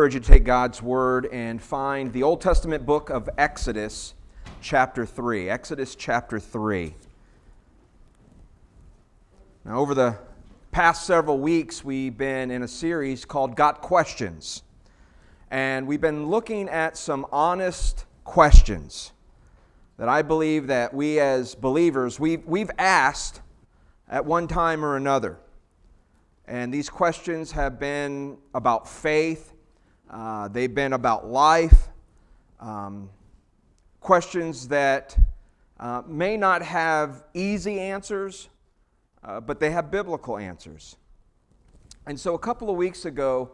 I encourage you to take God's Word and find the Old Testament book of Exodus, chapter 3. Exodus, chapter 3. Now, over the past several weeks, we've been in a series called Got Questions. And we've been looking at some honest questions that I believe that we as believers, we've asked at one time or another. And these questions have been about faith. They've been about life, questions that may not have easy answers, but they have biblical answers. And so a couple of weeks ago,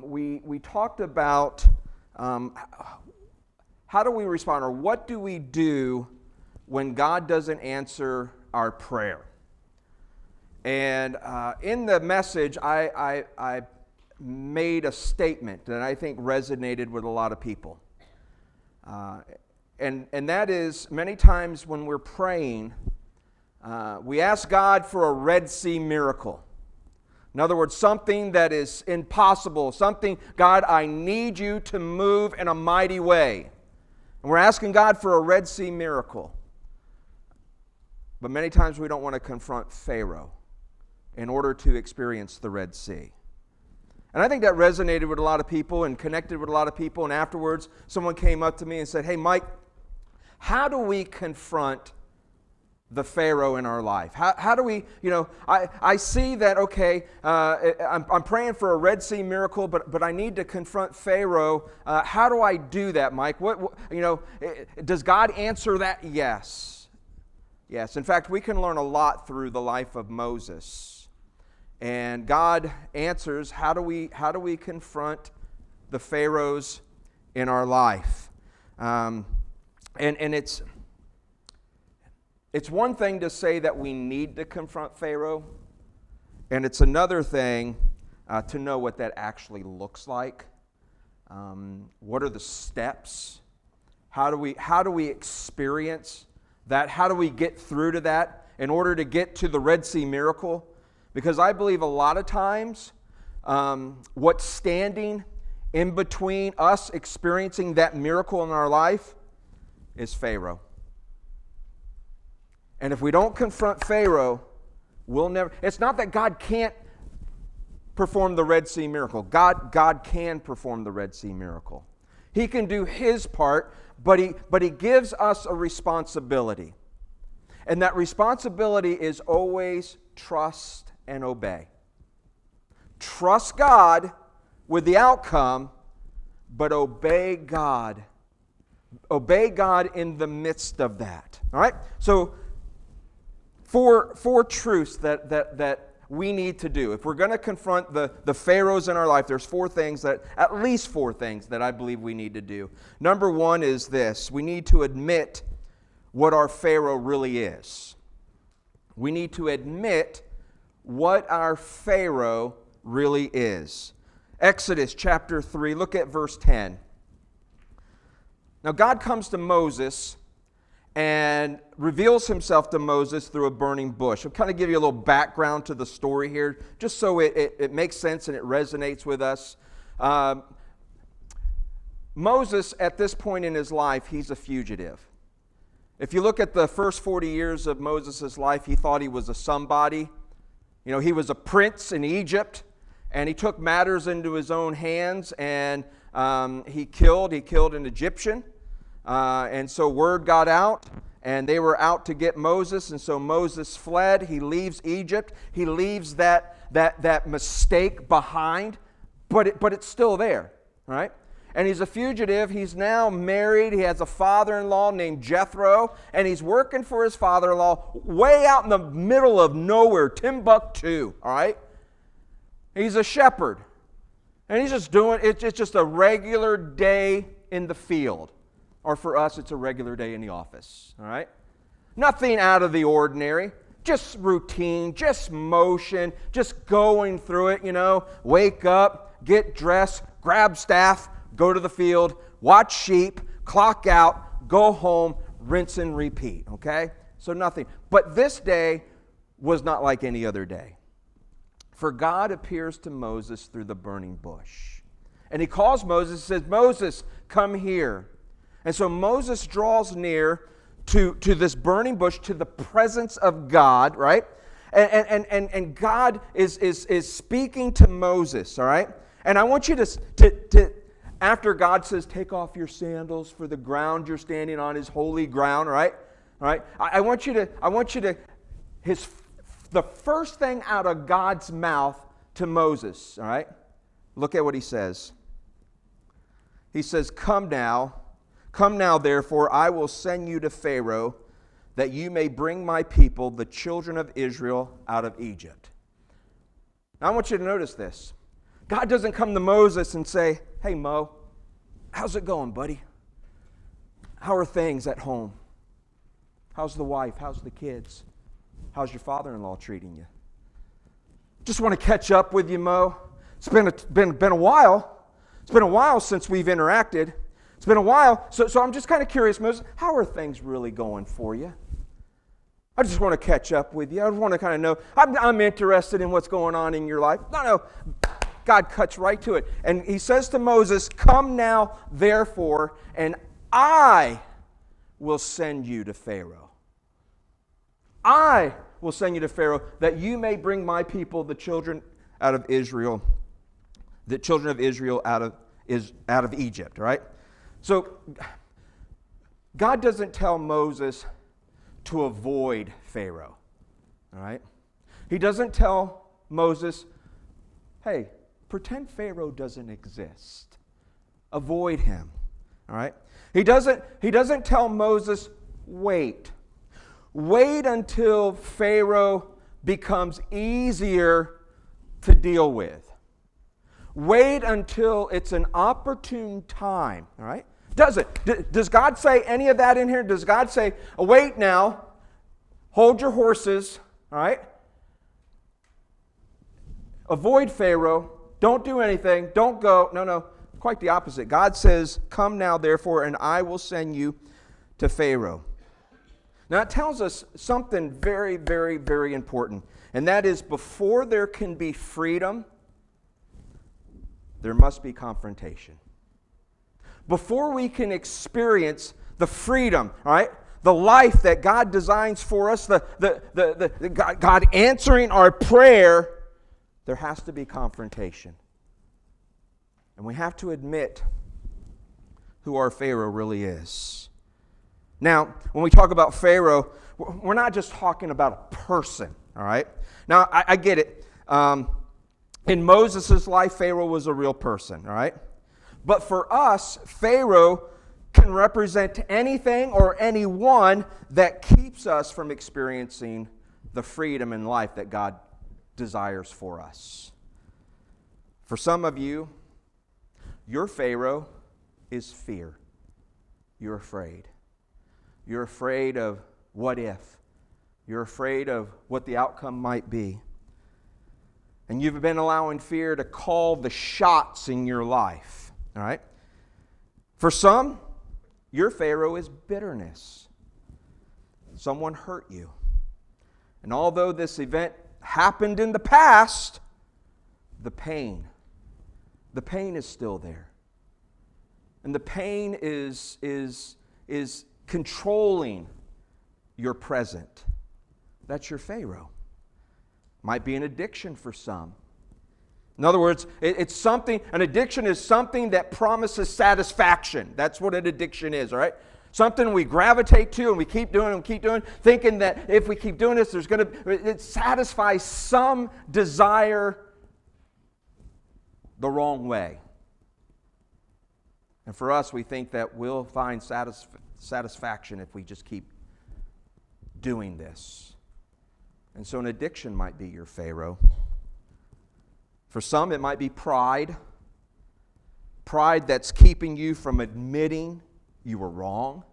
we talked about how do we respond, or what do we do when God doesn't answer our prayer? And in the message, I made a statement that I think resonated with a lot of people. And that is, many times when we're praying, we ask God for a Red Sea miracle. In other words, something that is impossible, something, God, I need you to move in a mighty way. And we're asking God for a Red Sea miracle. But many times we don't want to confront Pharaoh in order to experience the Red Sea. And I think that resonated with a lot of people and connected with a lot of people. And afterwards, someone came up to me and said, "Hey, Mike, how do we confront the Pharaoh in our life? How do we, I see that, okay, I'm praying for a Red Sea miracle, but I need to confront Pharaoh. How do I do that, Mike? Does God answer that? Yes. Yes. In fact, we can learn a lot through the life of Moses. And God answers, how do we confront the Pharaohs in our life? And it's one thing to say that we need to confront Pharaoh, and it's another thing to know what that actually looks like. What are the steps? How do we experience that? How do we get through to that in order to get to the Red Sea miracle? Because I believe a lot of times what's standing in between us experiencing that miracle in our life is Pharaoh. And if we don't confront Pharaoh, we'll never... It's not that God can't perform the Red Sea miracle. God can perform the Red Sea miracle. He can do His part, but he gives us a responsibility. And that responsibility is always trust and obey. Trust God with the outcome, but obey God. Obey God in the midst of that. All right? So, four truths that we need to do. If we're going to confront the Pharaohs in our life, there's at least four things that I believe we need to do. Number one is this. We need to admit what our Pharaoh really is. We need to admit what our Pharaoh really is. Exodus chapter 3, look at verse 10. Now God comes to Moses and reveals Himself to Moses through a burning bush. I'll kind of give you a little background to the story here, just so it makes sense and it resonates with us. Moses, at this point in his life, he's a fugitive. If you look at the first 40 years of Moses' life, he thought he was a somebody. He was a prince in Egypt, and he took matters into his own hands, and he killed an Egyptian. And so word got out, and they were out to get Moses, and so Moses fled. He leaves Egypt. He leaves that mistake behind, but it's still there, right? And he's a fugitive. He's now married. He has a father-in-law named Jethro, and he's working for his father-in-law way out in the middle of nowhere, Timbuktu, all right? He's a shepherd, and he's just doing, it's just a regular day in the field. Or for us, it's a regular day in the office, all right? Nothing out of the ordinary, just routine, just motion, just going through it, Wake up, get dressed, grab staff, go to the field, watch sheep, clock out, go home, rinse and repeat, okay? So nothing. But this day was not like any other day. For God appears to Moses through the burning bush. And he calls Moses and says, Moses, come here. And so Moses draws near to this burning bush, to the presence of God, right? And God is speaking to Moses, all right? And I want you to after God says, take off your sandals, for the ground you're standing on is holy ground, right? All right? I want you to, the first thing out of God's mouth to Moses, all right? Look at what he says. He says, come now, therefore, I will send you to Pharaoh, that you may bring my people, the children of Israel, out of Egypt. Now, I want you to notice this. God doesn't come to Moses and say, hey, Mo, how's it going, buddy? How are things at home? How's the wife? How's the kids? How's your father-in-law treating you? Just want to catch up with you, Mo. It's been a while. It's been a while since we've interacted. It's been a while. So I'm just kind of curious, Moses, how are things really going for you? I just want to catch up with you. I just want to kind of know. I'm interested in what's going on in your life. No. God cuts right to it. And he says to Moses, come now, therefore, and I will send you to Pharaoh. I will send you to Pharaoh, that you may bring my people, the children out of Israel, out of Egypt, right? So God doesn't tell Moses to avoid Pharaoh, all right? He doesn't tell Moses, hey, pretend Pharaoh doesn't exist. Avoid him, all right? He doesn't tell Moses, wait. Wait until Pharaoh becomes easier to deal with. Wait until it's an opportune time, all right? Does God say any of that in here? Does God say, wait now, hold your horses, all right? Avoid Pharaoh, don't do anything, don't go. No, quite the opposite. God says, come now, therefore, and I will send you to Pharaoh. Now, it tells us something very, very, very important, and that is before there can be freedom, there must be confrontation. Before we can experience the freedom, all right, the life that God designs for us, the God answering our prayer, there has to be confrontation. And we have to admit who our Pharaoh really is. Now, when we talk about Pharaoh, we're not just talking about a person, all right? Now, I get it. In Moses' life, Pharaoh was a real person, all right? But for us, Pharaoh can represent anything or anyone that keeps us from experiencing the freedom in life that God desires for us. For some of you, your Pharaoh is fear. You're afraid. You're afraid of what if. You're afraid of what the outcome might be. And you've been allowing fear to call the shots in your life. All right? For some, your Pharaoh is bitterness. Someone hurt you. And although this event happened in the past, the pain is still there. And the pain is controlling your present. That's your Pharaoh. Might be an addiction for some. In other words, it's something, an addiction is something that promises satisfaction. That's what an addiction is, all right? Something we gravitate to and we keep doing, thinking that if we keep doing this, it satisfies some desire the wrong way. And for us, we think that we'll find satisfaction if we just keep doing this. And so an addiction might be your Pharaoh. For some, it might be pride. Pride that's keeping you from admitting you were wrong.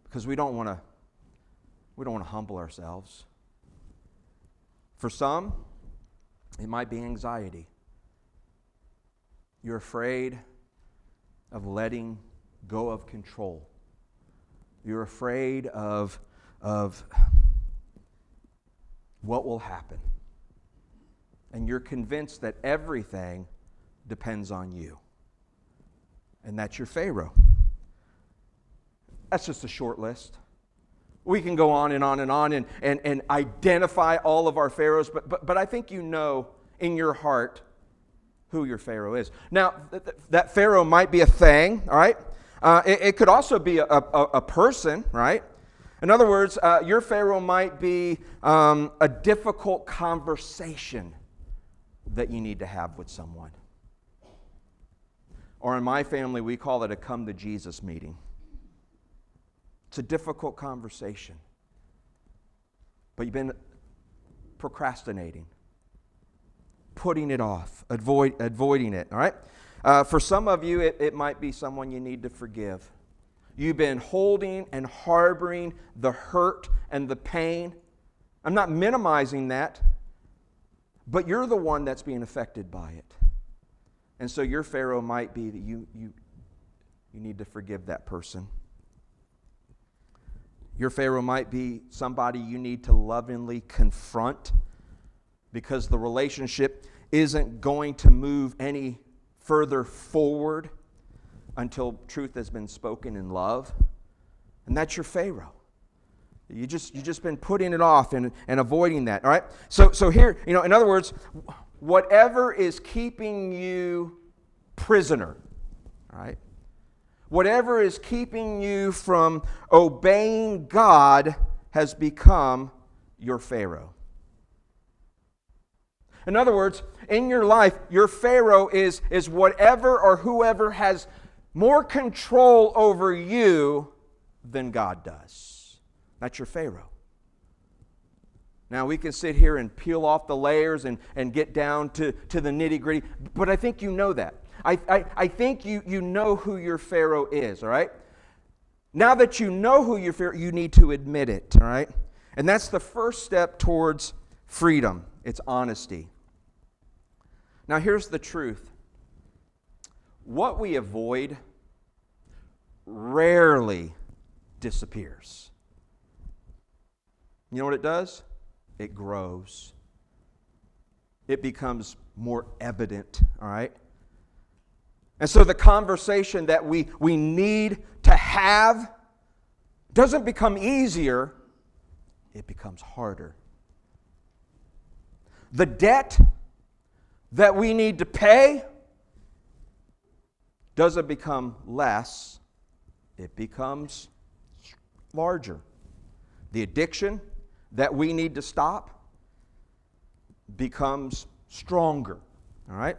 Because we don't want to humble ourselves. For some, it might be anxiety. You're afraid of letting go of control. You're afraid of what will happen. And you're convinced that everything depends on you. And that's your Pharaoh. That's just a short list. We can go on and on and on and identify all of our Pharaohs, but I think you know in your heart who your Pharaoh is. Now, that Pharaoh might be a thing, all right? It could also be a person, right? In other words, your Pharaoh might be a difficult conversation that you need to have with someone. Or in my family, we call it a come to Jesus meeting. It's a difficult conversation. But you've been procrastinating, putting it off, avoiding it, all right? For some of you, it might be someone you need to forgive. You've been holding and harboring the hurt and the pain. I'm not minimizing that, but you're the one that's being affected by it. And so your Pharaoh might be that you need to forgive that person. Your Pharaoh might be somebody you need to lovingly confront because the relationship isn't going to move any further forward until truth has been spoken in love. And that's your Pharaoh. You just been putting it off and avoiding that, all right? So here, in other words, whatever is keeping you prisoner, all right? Whatever is keeping you from obeying God has become your Pharaoh. In other words, in your life, your Pharaoh is whatever or whoever has more control over you than God does. That's your Pharaoh. Now, we can sit here and peel off the layers and get down to the nitty-gritty, but I think you know that. I think you know who your Pharaoh is, all right? Now that you know who your Pharaoh, you need to admit it, all right? And that's the first step towards freedom. It's honesty. Now, here's the truth. What we avoid rarely disappears. You know what it does? It grows. It becomes more evident, all right? And so the conversation that we need to have doesn't become easier, it becomes harder. The debt that we need to pay doesn't become less, it becomes larger. The addiction that we need to stop becomes stronger. All right?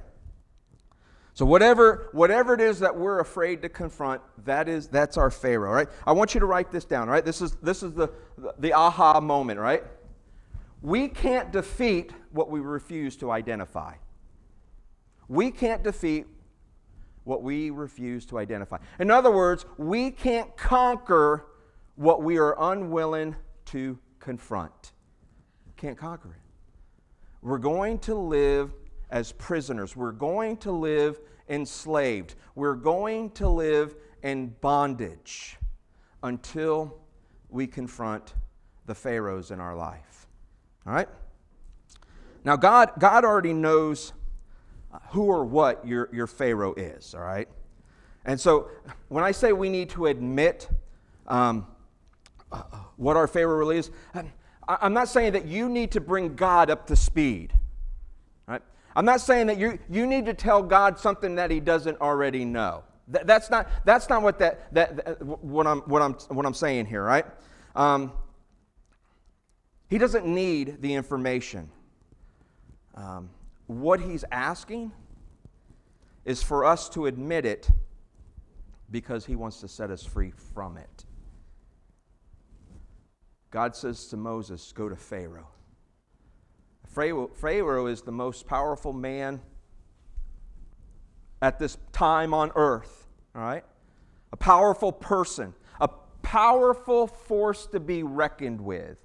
So whatever it is that we're afraid to confront, that's our Pharaoh, all right? I want you to write this down, all right? This is the aha moment, right? We can't defeat what we refuse to identify. We can't defeat what we refuse to identify. In other words, we can't conquer what we are unwilling to confront. Can't conquer it. We're going to live as prisoners. We're going to live enslaved. We're going to live in bondage until we confront the Pharaohs in our life. All right? Now, God already knows who or what your Pharaoh is, all right? And so when I say we need to admit what our Pharaoh really is, I'm not saying that you need to bring God up to speed. Right? I'm not saying that you need to tell God something that He doesn't already know. That's not what what I'm saying here, right? He doesn't need the information. What He's asking is for us to admit it because He wants to set us free from it. God says to Moses, go to Pharaoh. Pharaoh is the most powerful man at this time on earth, all right? A powerful person, a powerful force to be reckoned with.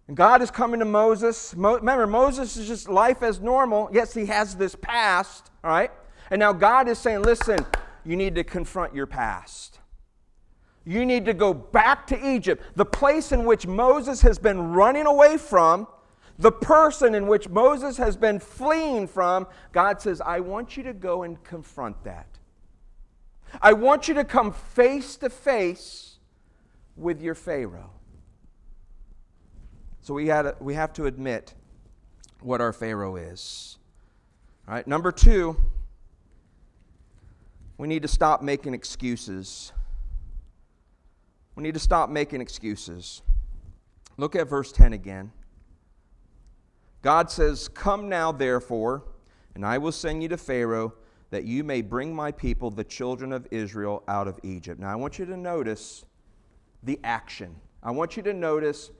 And God is coming to Moses. Remember, Moses is just life as normal. Yes, he has this past, all right? And now God is saying, listen, you need to confront your past. You need to go back to Egypt, the place in which Moses has been running away from, the person in which Moses has been fleeing from. God says, I want you to go and confront that. I want you to come face to face with your Pharaoh. So we have to admit what our Pharaoh is. All right, number 2, we need to stop making excuses. We need to stop making excuses. Look at verse 10 again. God says, "Come now, therefore, and I will send you to Pharaoh, that you may bring my people, the children of Israel, out of Egypt." Now, I want you to notice the action. I want you to notice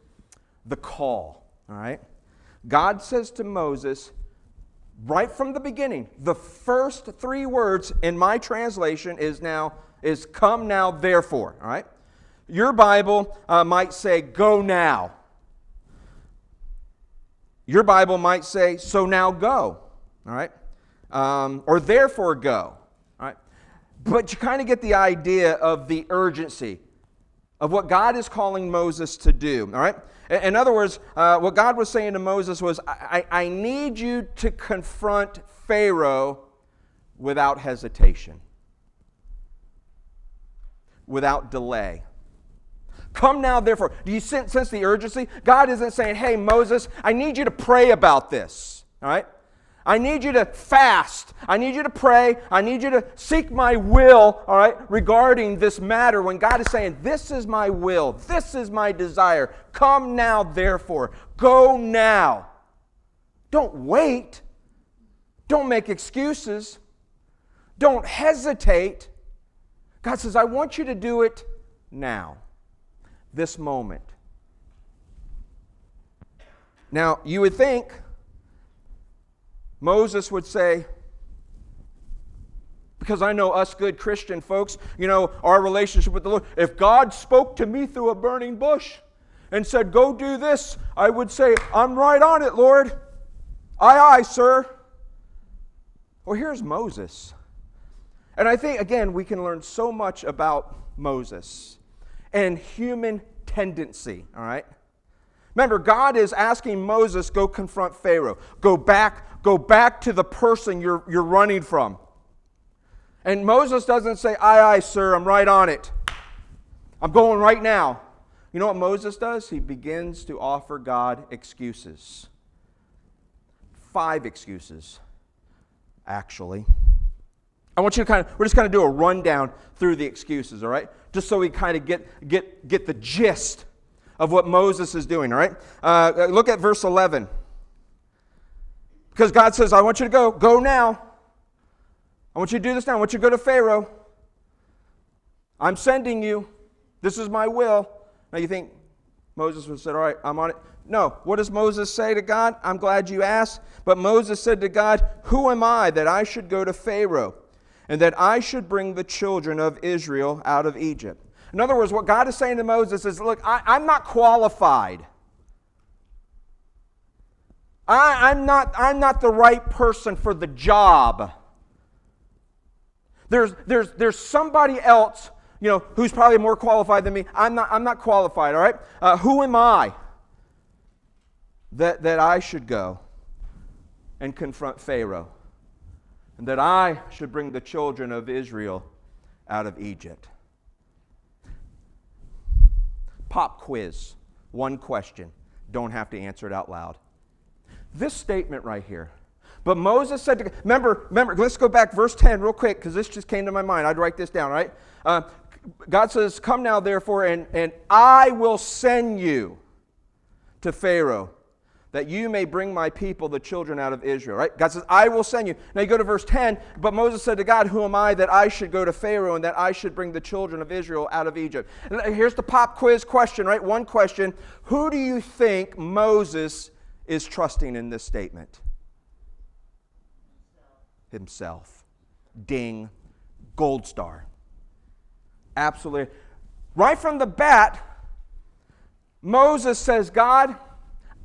the call, all right? God says to Moses, right from the beginning, the first 3 words in my translation is "come now, therefore," all right? Your Bible might say, "go now." Your Bible might say, "so now go," all right? Or "therefore go," all right? But you kind of get the idea of the urgency of what God is calling Moses to do, all right? In other words, what God was saying to Moses was, I need you to confront Pharaoh without hesitation, without delay. Come now, therefore. Do you sense the urgency? God isn't saying, "Hey, Moses, I need you to pray about this." All right? I need you to fast. I need you to pray. I need you to seek my will, all right, regarding this matter. When God is saying, "This is my will. This is my desire. Come now, therefore. Go now." Don't wait. Don't make excuses. Don't hesitate. God says, "I want you to do it now. This moment." Now, you would think Moses would say, because I know us good Christian folks, our relationship with the Lord, if God spoke to me through a burning bush and said, "go do this," I would say, "I'm right on it, Lord. Aye, aye, sir." Well, here's Moses. And I think, again, we can learn so much about Moses and human tendency, all right? Remember, God is asking Moses, go confront Pharaoh. Go back to the person you're running from. And Moses doesn't say, "Aye, aye, sir, I'm right on it. I'm going right now." You know what Moses does? He begins to offer God excuses. 5 excuses, actually. I want you to we're just going to do a rundown through the excuses, all right? Just so we kind of get the gist of what Moses is doing, all right? Look at verse 11. Because God says, "I want you to go now. I want you to do this now. I want you to go to Pharaoh. I'm sending you. This is my will." Now you think Moses would have said, "All right, I'm on it." No. What does Moses say to God? I'm glad you asked. But Moses said to God, "Who am I that I should go to Pharaoh, and that I should bring the children of Israel out of Egypt?" In other words, what God is saying to Moses is, "Look, I'm not qualified. I'm not the right person for the job. There's somebody else, who's probably more qualified than me. I'm not qualified, all right? Who am I that I should go and confront Pharaoh, and that I should bring the children of Israel out of Egypt?" Pop quiz. 1 question. Don't have to answer it out loud. This statement right here. But Moses said to... Remember, let's go back verse 10 real quick, because this just came to my mind. I'd write this down, right? God says, "Come now, therefore, and I will send you to Pharaoh, that you may bring my people, the children, out of Israel." Right? God says, "I will send you." Now you go to verse 10. But Moses said to God, "Who am I that I should go to Pharaoh, and that I should bring the children of Israel out of Egypt?" And here's the pop quiz question, right? 1 question. Who do you think Moses is trusting in this statement? Himself. Ding. Gold star. Absolutely. Right from the bat, Moses says, "God,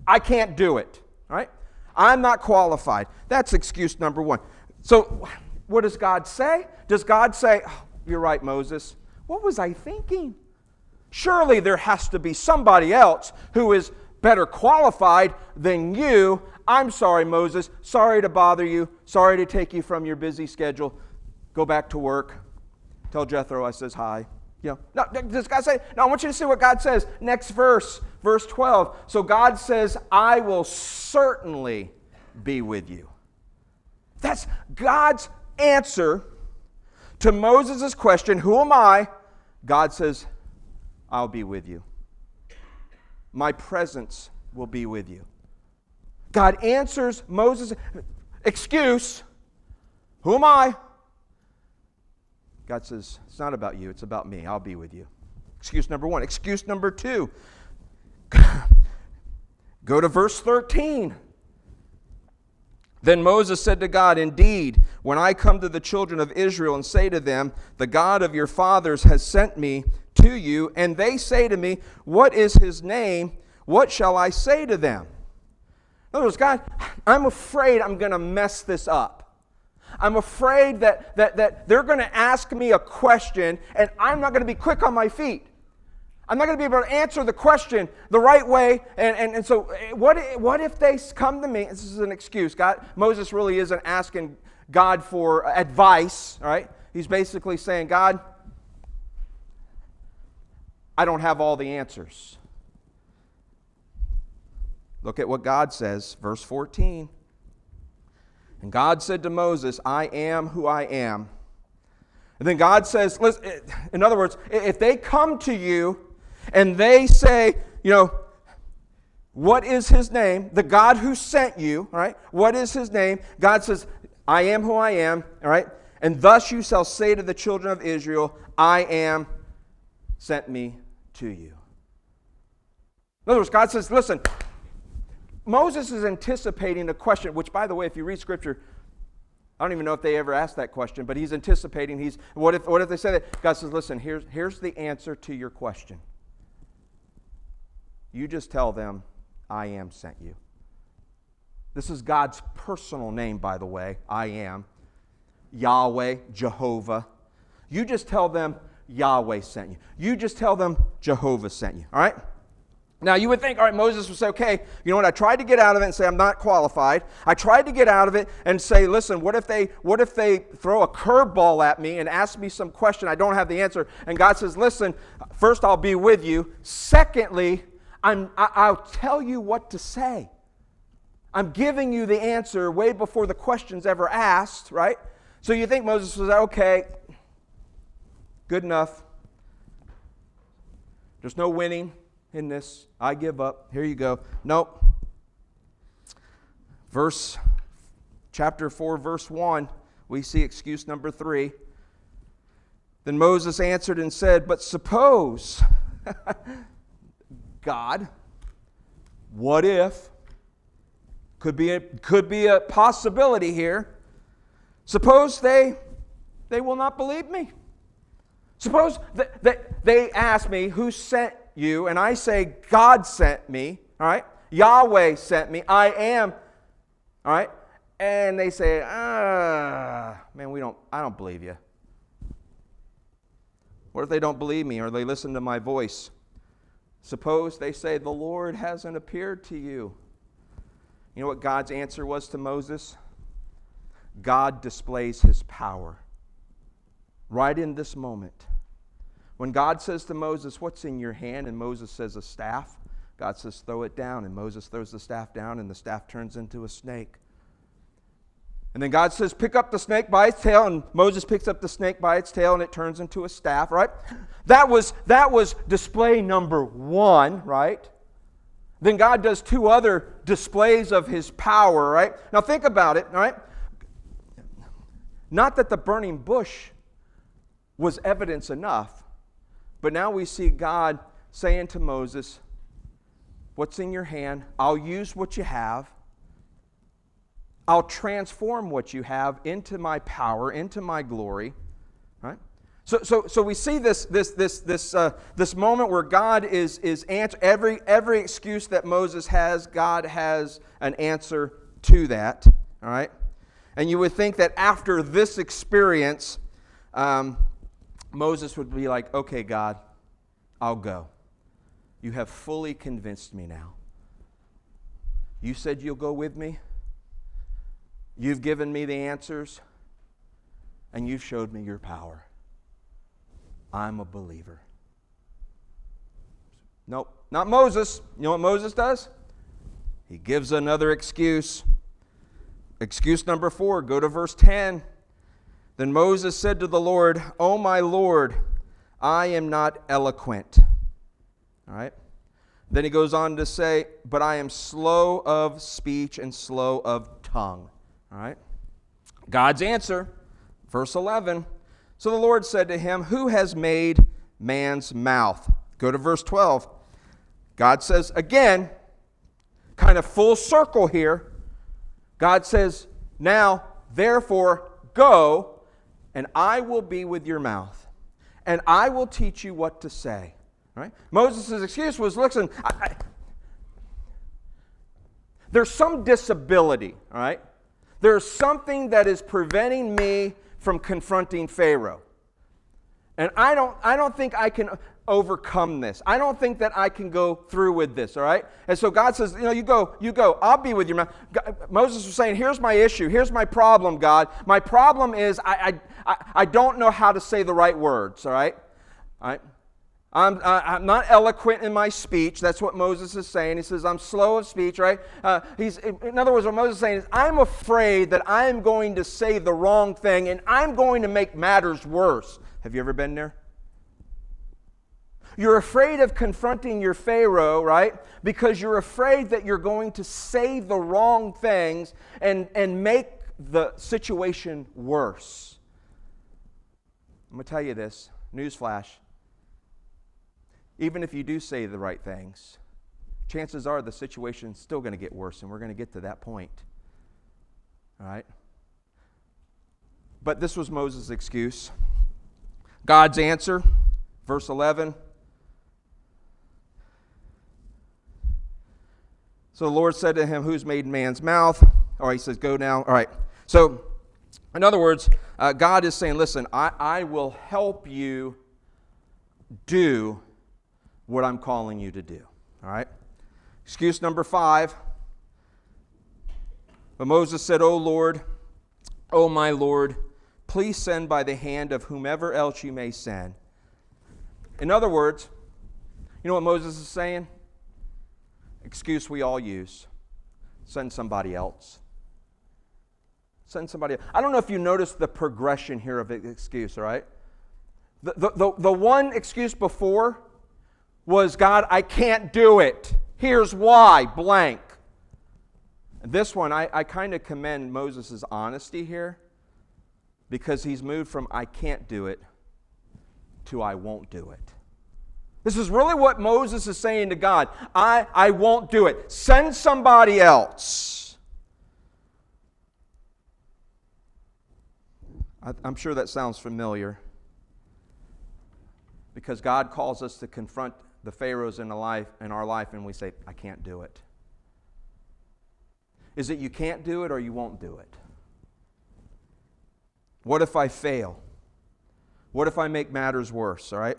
I can't do it." All right? "I'm not qualified." That's excuse number 1. So what does God say? Does God say, "Oh, you're right, Moses. What was I thinking? Surely there has to be somebody else who is better qualified than you. I'm sorry, Moses. Sorry to bother you. Sorry to take you from your busy schedule. Go back to work." Tell Jethro I says hi. No, does God say? No, I want you to see what God says. Next verse, verse 12. So God says, I will certainly be with you. That's God's answer to Moses' question, who am I? God says, I'll be with you. My presence will be with you. God answers Moses' excuse, who am I? God says, it's not about you, it's about me. I'll be with you. Excuse number one. Excuse number two. Go to verse 13. Then Moses said to God, indeed, when I come to the children of Israel and say to them, the God of your fathers has sent me to you, and they say to me, what is his name? What shall I say to them? In other words, God, I'm afraid I'm going to mess this up. I'm afraid that they're going to ask me a question, and I'm not going to be quick on my feet. I'm not going to be able to answer the question the right way. And so what if they come to me? This is an excuse. Moses really isn't asking God for advice, all right? He's basically saying, God, I don't have all the answers. Look at what God says, verse 14. And God said to Moses, I am who I am. And then God says, listen, in other words, if they come to you and they say, what is his name? The God who sent you, all right? What is his name? God says, I am who I am, all right? And thus you shall say to the children of Israel, I am sent me to you. In other words, God says, listen, Moses is anticipating a question, which, by the way, if you read Scripture, I don't even know if they ever asked that question, but he's anticipating. What if they say that? God says, listen, here's the answer to your question. You just tell them, I am sent you. This is God's personal name, by the way. I am. Yahweh, Jehovah. You just tell them, Yahweh sent you. You just tell them, Jehovah sent you. All right? Now, you would think, all right, Moses would say, okay, you know what, I tried to get out of it and say I'm not qualified. I tried to get out of it and say, listen, what if they throw a curveball at me and ask me some question I don't have the answer? And God says, listen, first I'll be with you. Secondly, I'll tell you what to say. I'm giving you the answer way before the question's ever asked, right? So you think Moses was, okay, good enough. There's no winning in this. I give up. Here you go. Nope. Chapter 4, verse 1, we see excuse number 3. Then Moses answered and said, but suppose, God, what if, could be a possibility here, suppose they will not believe me. Suppose that they ask me, who sent you? And I say, God sent me, all right? Yahweh sent me. I am, all right? And they say, man, I don't believe you. What if they don't believe me or they listen to my voice? Suppose they say, the Lord hasn't appeared to you. You know what God's answer was to Moses? God displays his power right in this moment. When God says to Moses, what's in your hand? And Moses says, a staff. God says, throw it down. And Moses throws the staff down, and the staff turns into a snake. And then God says, pick up the snake by its tail. And Moses picks up the snake by its tail, and it turns into a staff, right? That was display number 1, right? Then God does 2 other displays of his power, right? Now think about it, all right? Not that the burning bush was evidence enough, but now we see God saying to Moses, what's in your hand? I'll use what you have. I'll transform what you have into my power, into my glory. Right? So we see this moment where God is answer every excuse that Moses has. God has an answer to that. All right, and you would think that after this experience, Moses would be like, okay, God, I'll go. You have fully convinced me now. You said you'll go with me. You've given me the answers. And you've showed me your power. I'm a believer. Nope, not Moses. You know what Moses does? He gives another excuse. Excuse number 4, go to verse 10. Then Moses said to the Lord, "O my Lord, I am not eloquent." All right. Then he goes on to say, "But I am slow of speech and slow of tongue." All right. God's answer, verse 11. So the Lord said to him, "Who has made man's mouth?" Go to verse 12. God says again, kind of full circle here. God says, "Now, therefore, go, and I will be with your mouth, and I will teach you what to say." All right? Moses' excuse was, listen, there's some disability, all right? There's something that is preventing me from confronting Pharaoh. And I don't think I can overcome this. I don't think that I can go through with this, all right? And so God says, you go. I'll be with your mouth. Moses was saying, here's my issue. Here's my problem, God. My problem is I don't know how to say the right words, all right? All right? I'm not eloquent in my speech. That's what Moses is saying. He says, I'm slow of speech, right? In other words, what Moses is saying is, I'm afraid that I'm going to say the wrong thing and I'm going to make matters worse. Have you ever been there? You're afraid of confronting your Pharaoh, right? Because you're afraid that you're going to say the wrong things and make the situation worse. I'm going to tell you this, newsflash. Even if you do say the right things, chances are the situation's still going to get worse, and we're going to get to that point. All right? But this was Moses' excuse. God's answer, verse 11. So the Lord said to him, "Who's made man's mouth?" He says, "Go now." All right. So, in other words, God is saying, listen, I will help you do what I'm calling you to do. All right? Excuse number 5. But Moses said, "O Lord, O my Lord, please send by the hand of whomever else you may send." In other words, you know what Moses is saying? Excuse we all use. Send somebody else. Send somebody else. I don't know if you noticed the progression here of excuse, all right? The one excuse before was, God, I can't do it. Here's why, blank. This one, I kind of commend Moses' honesty here, because he's moved from I can't do it to I won't do it. This is really what Moses is saying to God. I won't do it. Send somebody else. I'm sure that sounds familiar, because God calls us to confront the Pharaohs in our life, and we say, I can't do it. Is it you can't do it or you won't do it? What if I fail? What if I make matters worse, all right?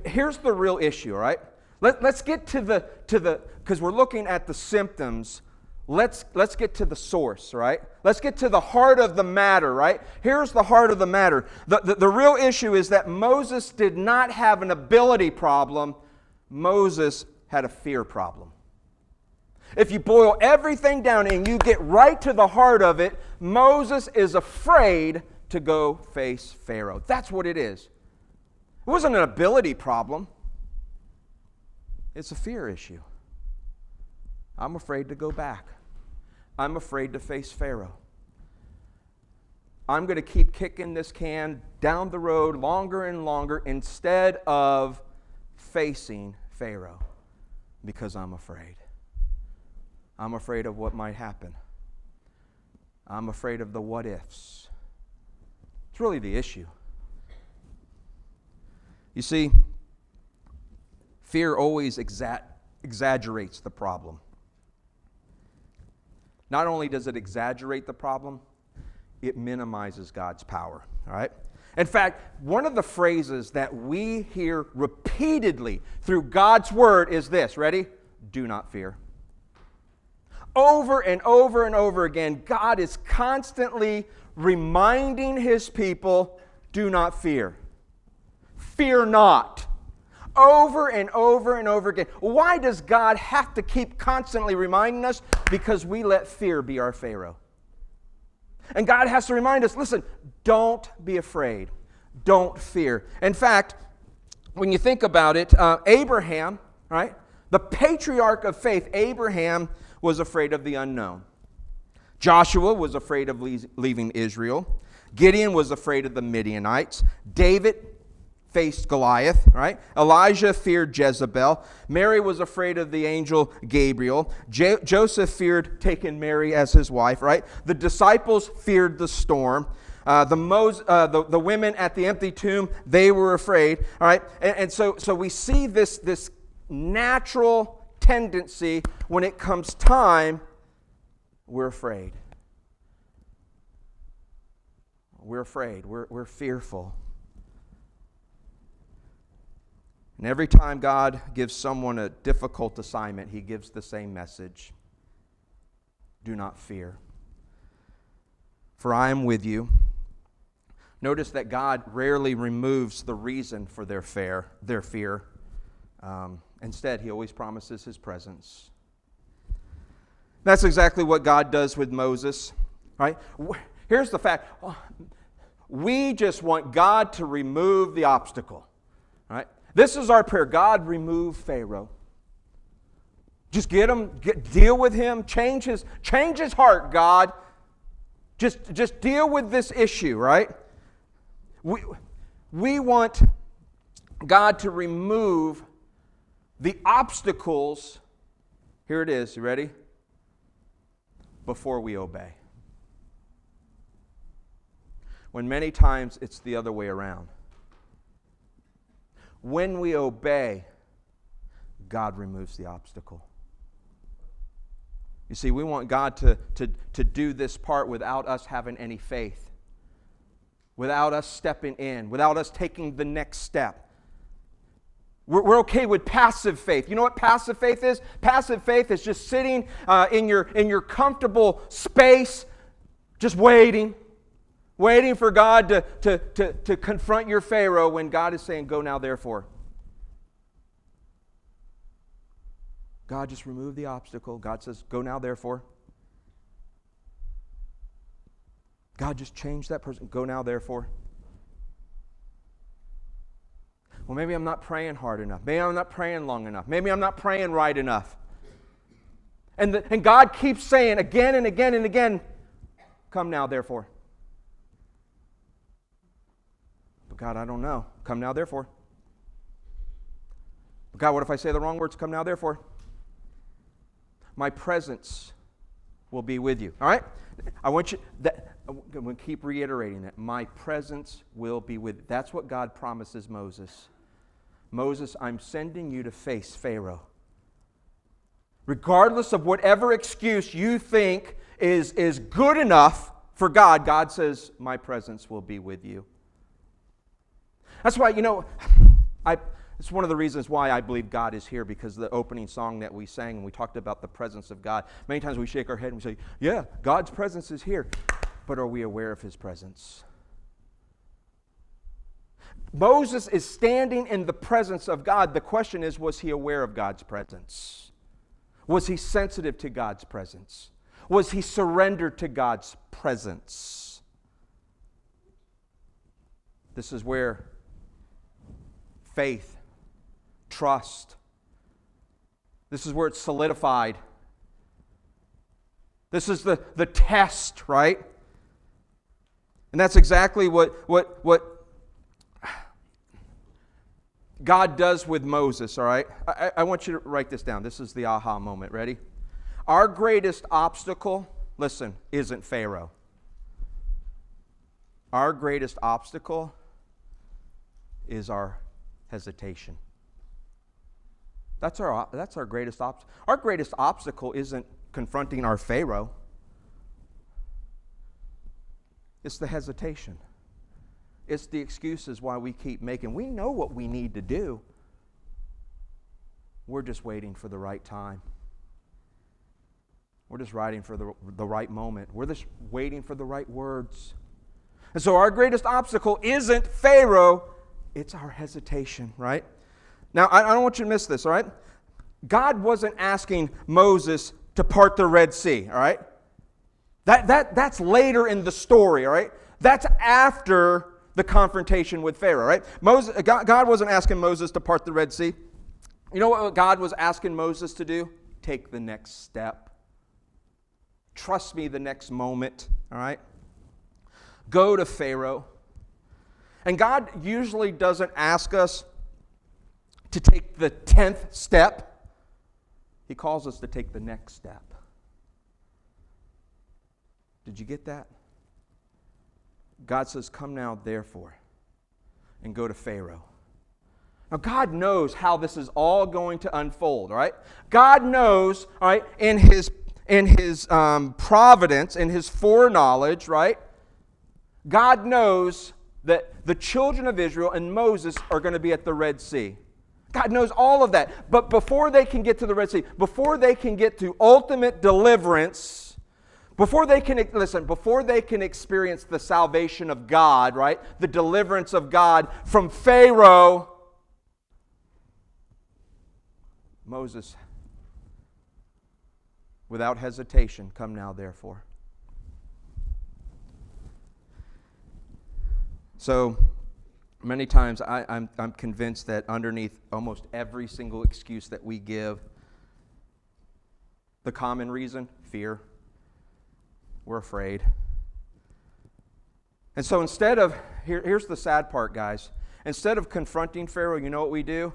Here's the real issue, all right? Let's get to the because we're looking at the symptoms. Let's get to the source, right? Let's get to the heart of the matter, right? Here's the heart of the matter. The real issue is that Moses did not have an ability problem. Moses had a fear problem. If you boil everything down and you get right to the heart of it, Moses is afraid to go face Pharaoh. That's what it is. It wasn't an ability problem. It's a fear issue. I'm afraid to go back. I'm afraid to face Pharaoh. I'm going to keep kicking this can down the road longer and longer instead of facing Pharaoh, because I'm afraid. I'm afraid of what might happen. I'm afraid of the what ifs. It's really the issue. You see, fear always exaggerates the problem. Not only does it exaggerate the problem, it minimizes God's power. All right? In fact, one of the phrases that we hear repeatedly through God's Word is this. Ready? Do not fear. Over and over and over again, God is constantly reminding His people, do not fear. fear not. Over and over and over again. Why does God have to keep constantly reminding us? Because we let fear be our Pharaoh. And God has to remind us, listen, don't be afraid. Don't fear. In fact, when you think about it, Abraham, right? The patriarch of faith, Abraham was afraid of the unknown. Joshua was afraid of leaving Israel. Gideon was afraid of the Midianites. David faced Goliath, right? Elijah feared Jezebel. Mary was afraid of the angel Gabriel. Joseph feared taking Mary as his wife, right? The disciples feared the storm. The women at the empty tomb, they were afraid, all right? And so we see this natural tendency when it comes time, we're afraid. We're afraid. We're fearful. And every time God gives someone a difficult assignment, He gives the same message. Do not fear, for I am with you. Notice that God rarely removes the reason for their fear. Instead, He always promises His presence. That's exactly what God does with Moses. Right? Here's the fact. We just want God to remove the obstacle. Right? This is our prayer. God, remove Pharaoh. Just deal with him. Change his heart, God. Just deal with this issue, right? We want God to remove the obstacles. Here it is. You ready? Before we obey. When many times it's the other way around. When we obey, God removes the obstacle. You see, we want God to do this part without us having any faith, without us stepping in, without us taking the next step. We're okay with passive faith. You know what passive faith is? Passive faith is just sitting in your comfortable space, just waiting for God to confront your Pharaoh when God is saying, go now therefore. God, just remove the obstacle. God says, go now therefore. God, just change that person. Go now therefore. Well, maybe I'm not praying hard enough. Maybe I'm not praying long enough. Maybe I'm not praying right enough. And God keeps saying again and again and again, come now therefore. But God, I don't know. Come now therefore. But God, what if I say the wrong words? Come now therefore. My presence will be with you. All right? I'm going to keep reiterating that. My presence will be with you. That's what God promises Moses. Moses, I'm sending you to face Pharaoh. Regardless of whatever excuse you think is good enough for God, God says, my presence will be with you. That's why, it's one of the reasons why I believe God is here, because the opening song that we sang, and we talked about the presence of God. Many times we shake our head and we say, yeah, God's presence is here. But are we aware of His presence? Moses is standing in the presence of God. The question is, was he aware of God's presence? Was he sensitive to God's presence? Was he surrendered to God's presence? This is where faith, trust, this is where it's solidified. This is the test, right? And that's exactly what God does with Moses, all right? I want you to write this down. This is the aha moment. Ready? Our greatest obstacle, listen, isn't Pharaoh. Our greatest obstacle is our hesitation. That's our greatest obstacle. Our greatest obstacle isn't confronting our Pharaoh. It's the hesitation. It's the excuses why we keep making. We know what we need to do. We're just waiting for the right time. We're just waiting for the right moment. We're just waiting for the right words. And so our greatest obstacle isn't Pharaoh, It's our hesitation, right? Now, I don't want you to miss this, all right? God wasn't asking Moses to part the Red Sea, all right? That's later in the story, all right? That's after the confrontation with Pharaoh, right? God wasn't asking Moses to part the Red Sea. You know what God was asking Moses to do? Take the next step. Trust me the next moment, all right? Go to Pharaoh. And God usually doesn't ask us to take the 10th step. He calls us to take the next step. Did you get that? God says, come now, therefore, and go to Pharaoh. Now, God knows how this is all going to unfold, all right? God knows, all right, in His providence, in His foreknowledge, right? God knows that the children of Israel and Moses are going to be at the Red Sea. God knows all of that. But before they can get to the Red Sea, before they can get to ultimate deliverance, before they can experience the salvation of God, right? The deliverance of God from Pharaoh, Moses, without hesitation, come now, therefore. So, many times I'm convinced that underneath almost every single excuse that we give, the common reason, fear. We're afraid. And so instead of, here's the sad part, guys. Instead of confronting Pharaoh, you know what we do?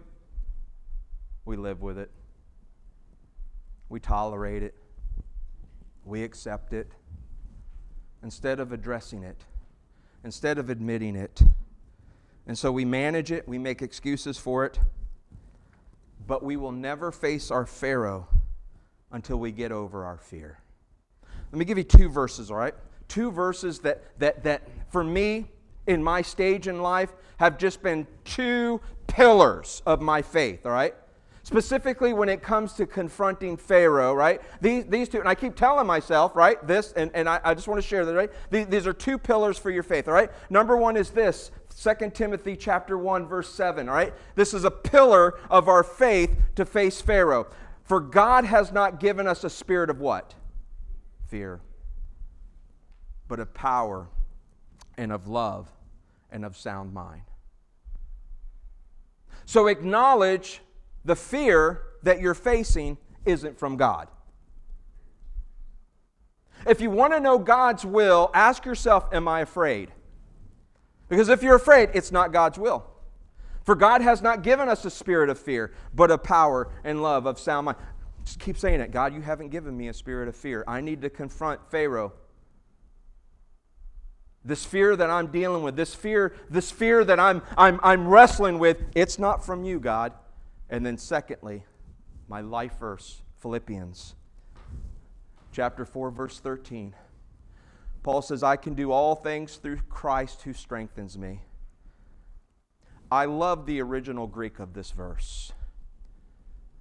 We live with it. We tolerate it. We accept it. Instead of addressing it. Instead of admitting it. And so we manage it. We make excuses for it. But we will never face our Pharaoh until we get over our fear. Let me give you two verses, all right? Two verses that for me, in my stage in life, have just been two pillars of my faith, all right? Specifically when it comes to confronting Pharaoh, right? These two, and I keep telling myself, right, this, and I just want to share that, right? These are two pillars for your faith, all right? Number one is this, 2 Timothy chapter 1, verse 7, all right? This is a pillar of our faith to face Pharaoh. For God has not given us a spirit of what? Fear, but of power and of love and of sound mind. So acknowledge the fear that you're facing isn't from God. If you want to know God's will, ask yourself, am I afraid? Because if you're afraid, it's not God's will. For God has not given us a spirit of fear, but of power and love, of sound mind. Just keep saying it. God, you haven't given me a spirit of fear. I need to confront Pharaoh. This fear that I'm dealing with, this fear that I'm wrestling with, it's not from you, God. And then secondly, my life verse, Philippians chapter 4, verse 13. Paul says, I can do all things through Christ who strengthens me. I love the original Greek of this verse.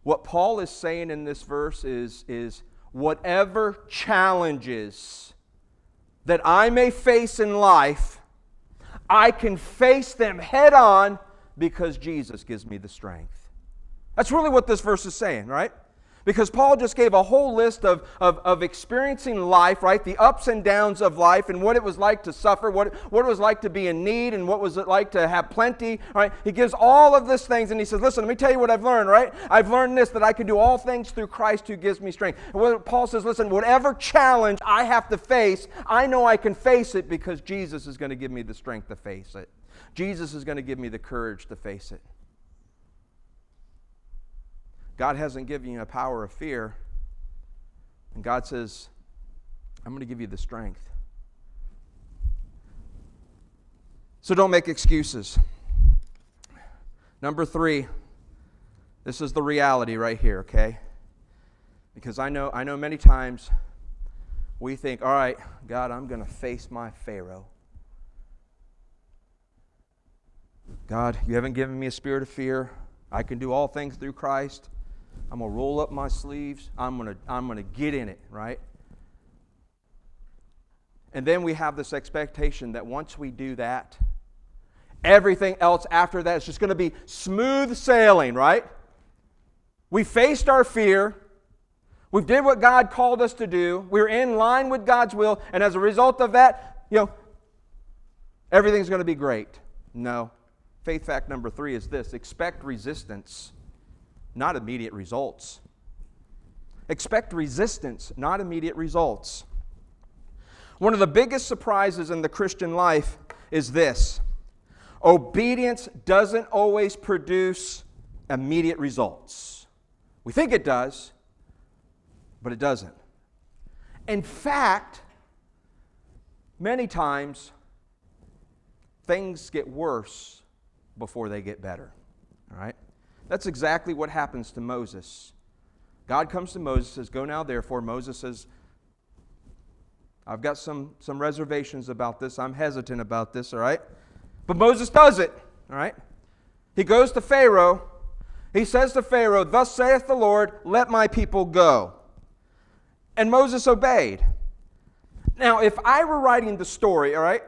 What Paul is saying in this verse is whatever challenges that I may face in life, I can face them head on because Jesus gives me the strength. That's really what this verse is saying, right? Because Paul just gave a whole list of experiencing life, right? The ups and downs of life and what it was like to suffer, what it was like to be in need and what was it like to have plenty, right? He gives all of these things and he says, listen, let me tell you what I've learned, right? I've learned this, that I can do all things through Christ who gives me strength. And Paul says, listen, whatever challenge I have to face, I know I can face it because Jesus is going to give me the strength to face it. Jesus is going to give me the courage to face it. God hasn't given you a power of fear. And God says, I'm going to give you the strength. So don't make excuses. Number 3, this is the reality right here, okay? Because I know many times we think, all right, God, I'm going to face my Pharaoh. God, you haven't given me a spirit of fear. I can do all things through Christ. I'm going to roll up my sleeves. I'm going to get in it, right? And then we have this expectation that once we do that, Everything else after that is just going to be smooth sailing, right? We faced our fear. We did what God called us to do. We're in line with God's will. And as a result of that, everything's going to be great. No. Faith fact number 3 is this: expect resistance, not immediate results. Expect resistance, not immediate results. One of the biggest surprises in the Christian life is this: obedience doesn't always produce immediate results. We think it does, but it doesn't. In fact, many times, things get worse before they get better. All right? That's exactly what happens to Moses. God comes to Moses, says, "Go now, therefore." Moses says, "I've got some reservations about this. I'm hesitant about this," all right? But Moses does it, all right? He goes to Pharaoh. He says to Pharaoh, "Thus saith the Lord, let my people go." And Moses obeyed. Now, if I were writing the story, all right,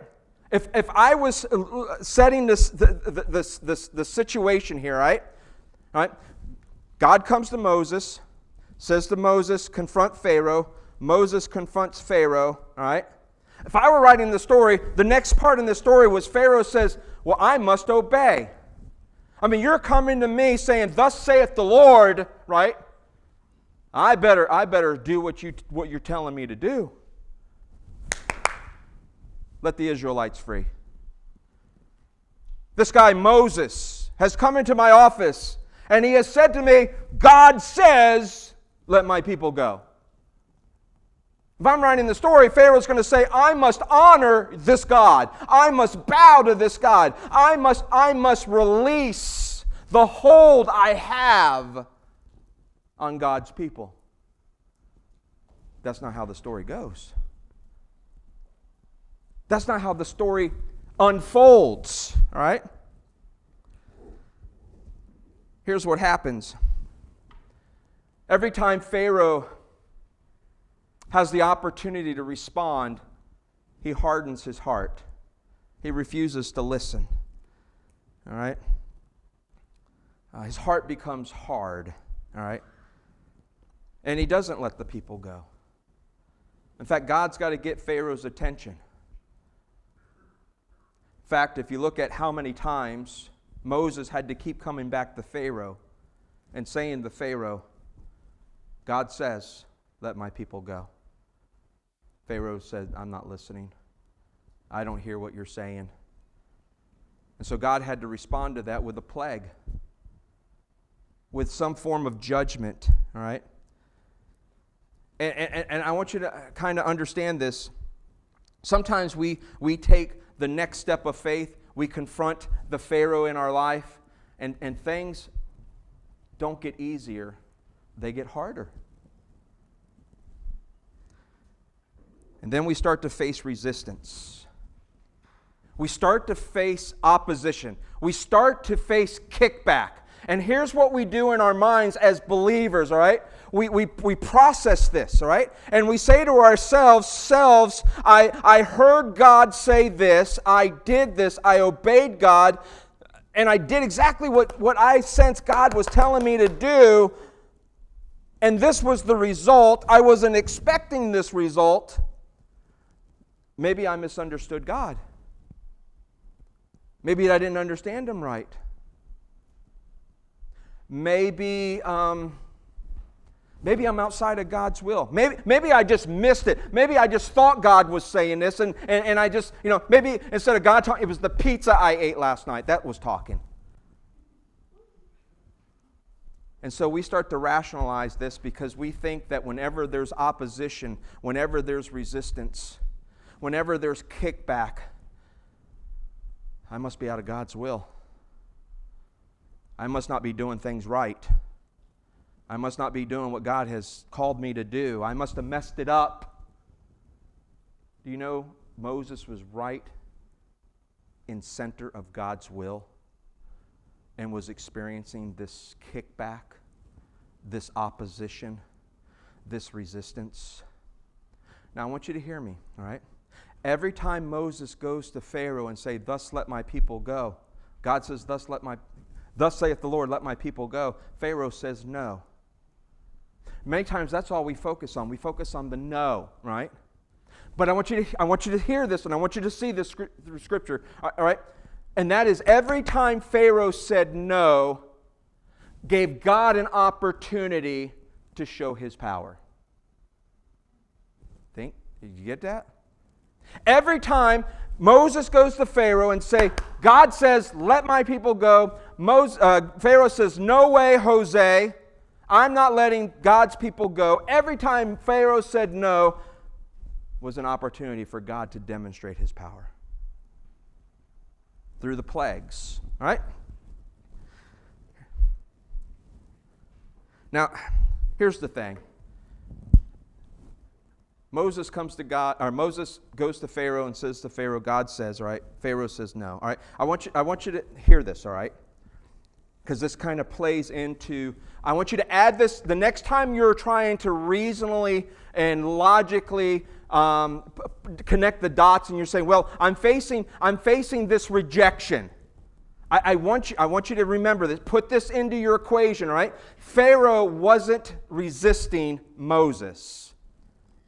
if I was setting the situation here, all right, God comes to Moses, says to Moses, "Confront Pharaoh." Moses confronts Pharaoh, all right? If I were writing the story, the next part in the story was Pharaoh says, "Well, I must obey." I mean, you're coming to me saying, "Thus saith the Lord," right? I better do what you're telling me to do. Let the Israelites free. This guy Moses has come into my office and he has said to me, "God says, let my people go." If I'm writing the story, Pharaoh's going to say, "I must honor this God. I must bow to this God. I must release the hold I have on God's people." That's not how the story goes. That's not how the story unfolds, all right? Here's what happens. Every time Pharaoh has the opportunity to respond, he hardens his heart. He refuses to listen. All right? His heart becomes hard. All right? And he doesn't let the people go. In fact, God's got to get Pharaoh's attention. In fact, if you look at how many times Moses had to keep coming back to Pharaoh and saying to Pharaoh, "God says, let my people go." Pharaoh said, "I'm not listening. I don't hear what you're saying." And so God had to respond to that with a plague, with some form of judgment, all right? And I want you to kind of understand this. Sometimes we take the next step of faith, we confront the Pharaoh in our life, and things don't get easier, they get harder. And then we start to face resistance. We start to face opposition. We start to face kickback. And here's what we do in our minds as believers, all right? We process this, all right? And we say to ourselves, I heard God say this, I did this, I obeyed God, and I did exactly what I sensed God was telling me to do, and this was the result. I wasn't expecting this result. Maybe I misunderstood God. Maybe I didn't understand Him right. Maybe I'm outside of God's will. Maybe I just missed it. Maybe I just thought God was saying this, and I just, maybe instead of God talking, it was the pizza I ate last night that was talking. And so we start to rationalize this because we think that whenever there's opposition, whenever there's resistance, whenever there's kickback, I must be out of God's will. I must not be doing things right. I must not be doing what God has called me to do. I must have messed it up. Do you know Moses was right in center of God's will and was experiencing this kickback, this opposition, this resistance? Now I want you to hear me, all right? Every time Moses goes to Pharaoh and say, "Thus let my people go," God says, thus saith the Lord, let my people go. Pharaoh says no. Many times that's all we focus on. We focus on the no, right? But I want you to hear this, and I want you to see this through Scripture, all right? And that is, every time Pharaoh said no, gave God an opportunity to show his power. Did you get that? Every time Moses goes to Pharaoh and say, God says, let my people go. Pharaoh says, no way, Jose. I'm not letting God's people go. Every time Pharaoh said no was an opportunity for God to demonstrate his power. Through the plagues. All right? Now, here's the thing. Moses goes to Pharaoh and says to Pharaoh, God says, all right? Pharaoh says no. All right? I want you to hear this, all right? Because this kind of plays into, I want you to add this the next time you're trying to reasonably and logically connect the dots, and you're saying, well, I'm facing this rejection. I want you to remember this. Put this into your equation, all right? Pharaoh wasn't resisting Moses.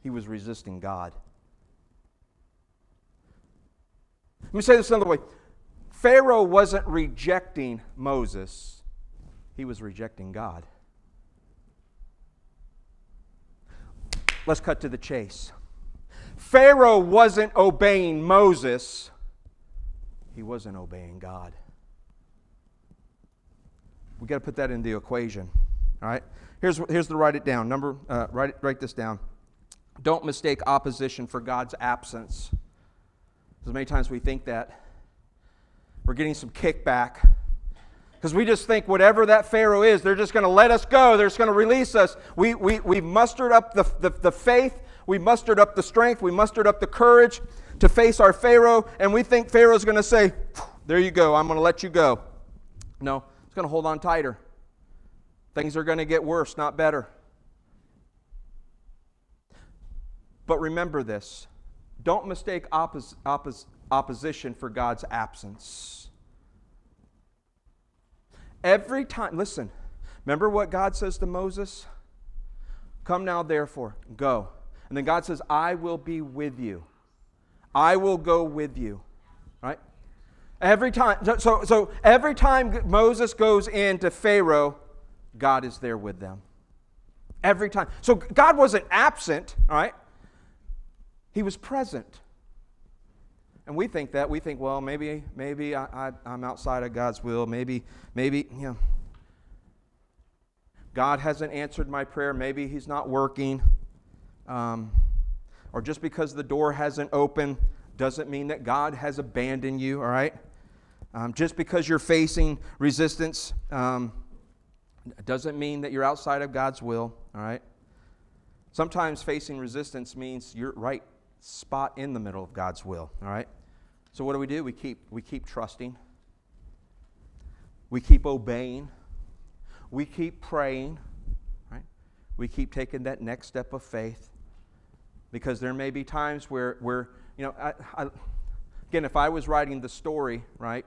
He was resisting God. Let me say this another way. Pharaoh wasn't rejecting Moses. He was rejecting God. Let's cut to the chase. Pharaoh wasn't obeying Moses. He wasn't obeying God. We've got to put that in the equation. All right? Here's the write it down. Write this down. Don't mistake opposition for God's absence. Because many times we think that we're getting some kickback. Because we just think whatever that Pharaoh is, they're just going to let us go. They're just going to release us. We mustered up the faith. We mustered up the strength. We mustered up the courage to face our Pharaoh. And we think Pharaoh's going to say, there you go, I'm going to let you go. No, it's going to hold on tighter. Things are going to get worse, not better. But remember this. Don't mistake opposition for God's absence. Every time, listen, remember what God says to Moses? Come now, therefore, go. And then God says, I will be with you. I will go with you. Right? Every time. So every time Moses goes into Pharaoh, God is there with them. Every time. So God wasn't absent, all right? He was present. And we think that. We think, well, maybe I'm outside of God's will. Maybe, God hasn't answered my prayer. Maybe He's not working. Or just because the door hasn't opened doesn't mean that God has abandoned you, all right? Just because you're facing resistance doesn't mean that you're outside of God's will, all right? Sometimes facing resistance means you're right spot in the middle of God's will, all right? So what do? We keep trusting. We keep obeying. We keep praying, right? We keep taking that next step of faith. Because there may be times where again, if I was writing the story, right?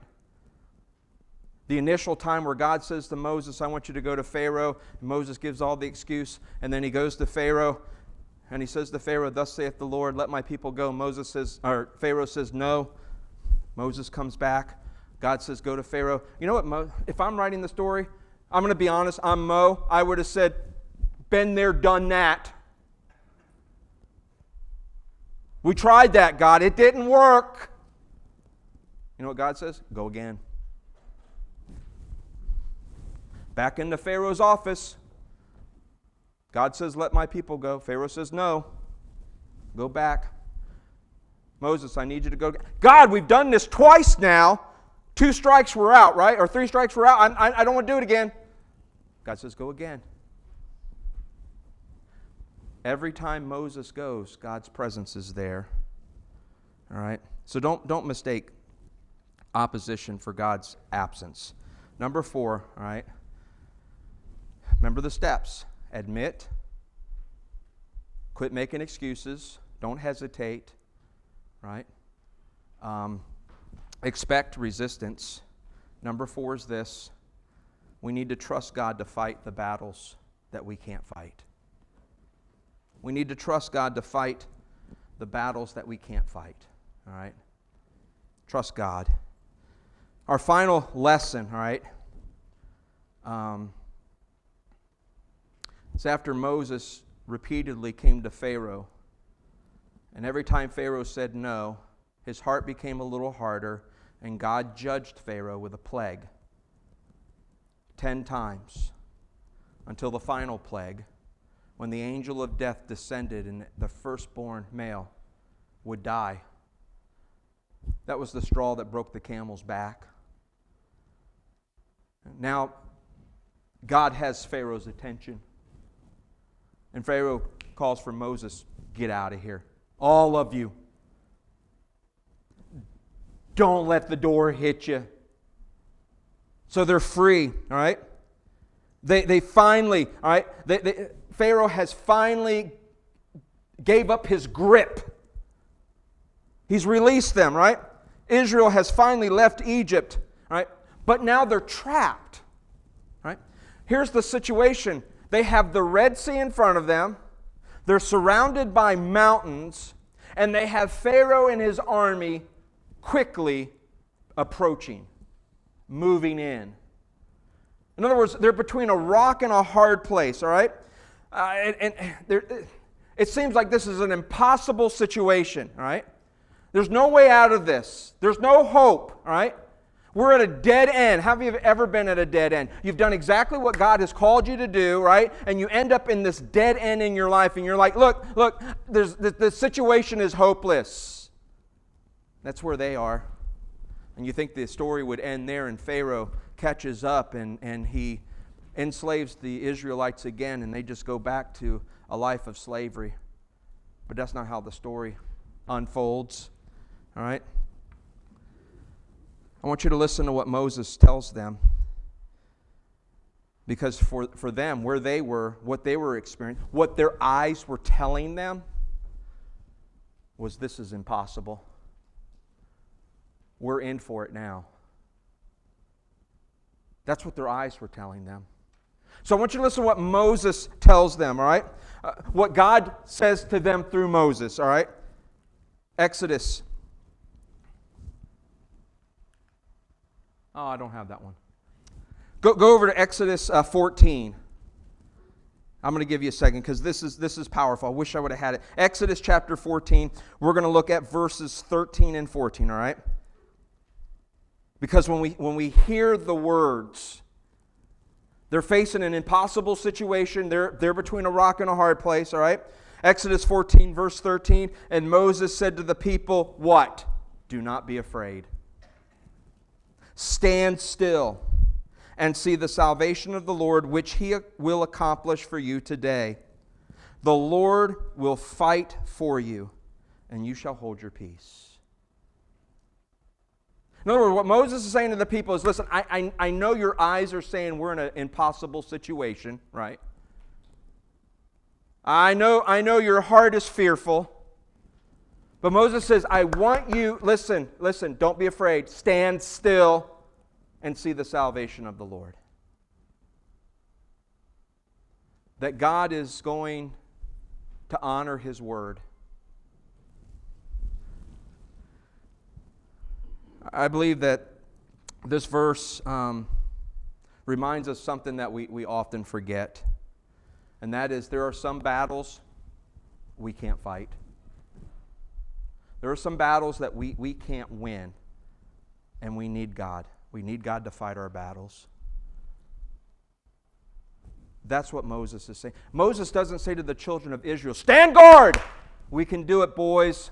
The initial time where God says to Moses, I want you to go to Pharaoh. And Moses gives all the excuse. And then he goes to Pharaoh. And he says to Pharaoh, thus saith the Lord, let my people go. Pharaoh says no. Moses comes back. God says, go to Pharaoh. You know what? If I'm writing the story, I'm going to be honest. I'm Mo. I would have said, been there, done that. We tried that, God. It didn't work. You know what God says? Go again. Back into Pharaoh's office. God says, let my people go. Pharaoh says, no. Go back. Moses, I need you to go. God, we've done this twice now. 2 strikes, we're out, right? Or 3 strikes, we're out. I don't want to do it again. God says, go again. Every time Moses goes, God's presence is there. All right? So don't mistake opposition for God's absence. Number 4, all right? Remember the steps. Admit. Quit making excuses. Don't hesitate. Right? Expect resistance. Number 4 is this. We need to trust God to fight the battles that we can't fight. We need to trust God to fight the battles that we can't fight. All right? Trust God. Our final lesson, all right, it's after Moses repeatedly came to Pharaoh. And every time Pharaoh said no, his heart became a little harder, and God judged Pharaoh with a plague 10 times until the final plague, when the angel of death descended and the firstborn male would die. That was the straw that broke the camel's back. Now, God has Pharaoh's attention. And Pharaoh calls for Moses, get out of here. All of you. Don't let the door hit you. So they're free, all right? They finally, all right? Pharaoh has finally gave up his grip. He's released them, right? Israel has finally left Egypt, right? But now they're trapped, right? Here's the situation. They have the Red Sea in front of them. They're surrounded by mountains, and they have Pharaoh and his army quickly approaching, moving in. In other words, they're between a rock and a hard place, all right? It seems like this is an impossible situation, all right? There's no way out of this. There's no hope, all right? We're at a dead end. Have you ever been at a dead end? You've done exactly what God has called you to do, right? And you end up in this dead end in your life, and you're like, look, the situation is hopeless. That's where they are. And you think the story would end there, and Pharaoh catches up, and he enslaves the Israelites again, and they just go back to a life of slavery. But that's not how the story unfolds. All right? I want you to listen to what Moses tells them. Because for them, where they were, what they were experiencing, what their eyes were telling them was, this is impossible. We're in for it now. That's what their eyes were telling them. So I want you to listen to what Moses tells them, all right? What God says to them through Moses, all right? Exodus. Oh, I don't have that one. Go over to Exodus 14. I'm going to give you a second because this is powerful. I wish I would have had it. Exodus chapter 14. We're going to look at verses 13 and 14, all right? Because when we hear the words, they're facing an impossible situation. They're between a rock and a hard place, all right? Exodus 14, verse 13. And Moses said to the people, what? Do not be afraid. Stand still and see the salvation of the Lord, which He will accomplish for you today. The Lord will fight for you, and you shall hold your peace. In other words, what Moses is saying to the people is, listen, I know your eyes are saying we're in an impossible situation, right? I know your heart is fearful. But Moses says, I want you, listen, don't be afraid. Stand still and see the salvation of the Lord. That God is going to honor His word. I believe that this verse reminds us something that we often forget. And that is, there are some battles we can't fight. There are some battles that we can't win, and we need God. We need God to fight our battles. That's what Moses is saying. Moses doesn't say to the children of Israel, stand guard! We can do it, boys.